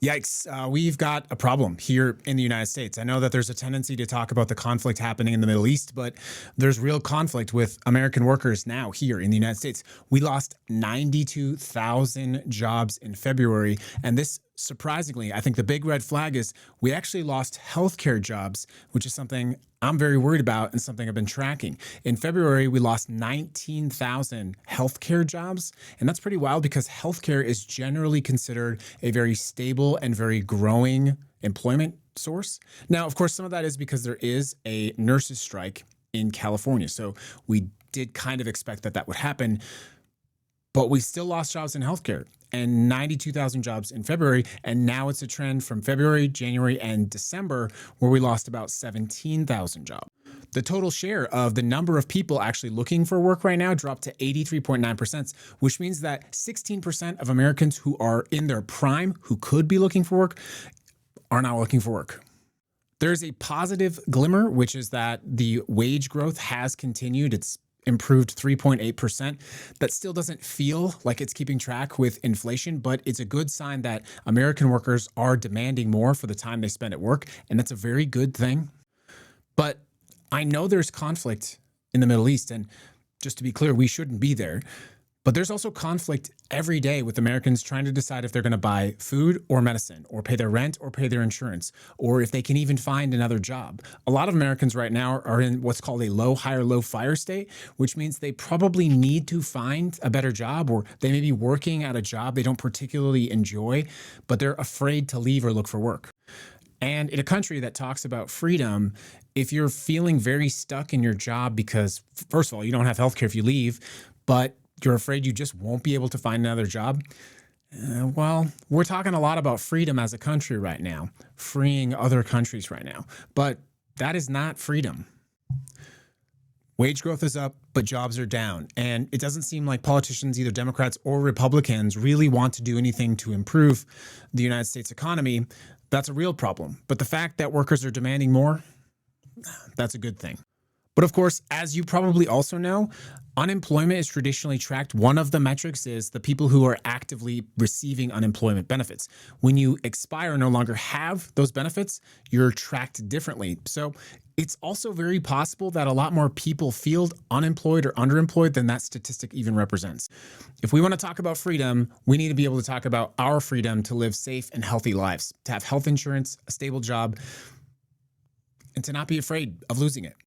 Yikes. We've got a problem here in the United States. I know that there's a tendency to talk about the conflict happening in the Middle East, but there's real conflict with American workers now here in the United States. We lost 92,000 jobs in February. And this, surprisingly, I think the big red flag is we actually lost healthcare jobs, which is something I'm very worried about and something I've been tracking. In February, we lost 19,000 healthcare jobs. And that's pretty wild because healthcare is generally considered a very stable and very growing employment source. Now, of course, some of that is because there is a nurses' strike in California. So we did kind of expect that that would happen. But we still lost jobs in healthcare and 92,000 jobs in February. And now it's a trend from February, January, and December where we lost about 17,000 jobs. The total share of the number of people actually looking for work right now dropped to 83.9%, which means that 16% of Americans who are in their prime, who could be looking for work, are not looking for work. There's a positive glimmer, which is that the wage growth has continued. It's improved 3.8%. That still doesn't feel like it's keeping track with inflation, but it's a good sign that American workers are demanding more for the time they spend at work, and that's a very good thing. But I know there's conflict in the Middle East, and just to be clear, we shouldn't be there. But there's also conflict every day with Americans trying to decide if they're going to buy food or medicine, or pay their rent or pay their insurance, or if they can even find another job. A lot of Americans right now are in what's called a low hire, low fire state, which means they probably need to find a better job, or they may be working at a job they don't particularly enjoy, but they're afraid to leave or look for work. And in a country that talks about freedom, if you're feeling very stuck in your job because, first of all, you don't have healthcare if you leave, but you're afraid you just won't be able to find another job, well, we're talking a lot about freedom as a country right now, freeing other countries right now. But that is not freedom. Wage growth is up, but jobs are down. And it doesn't seem like politicians, either Democrats or Republicans, really want to do anything to improve the United States economy. That's a real problem. But the fact that workers are demanding more, that's a good thing. But of course, as you probably also know, unemployment is traditionally tracked. One of the metrics is the people who are actively receiving unemployment benefits. When you expire and no longer have those benefits, you're tracked differently. So it's also very possible that a lot more people feel unemployed or underemployed than that statistic even represents. If we want to talk about freedom, we need to be able to talk about our freedom to live safe and healthy lives, to have health insurance, a stable job, and to not be afraid of losing it.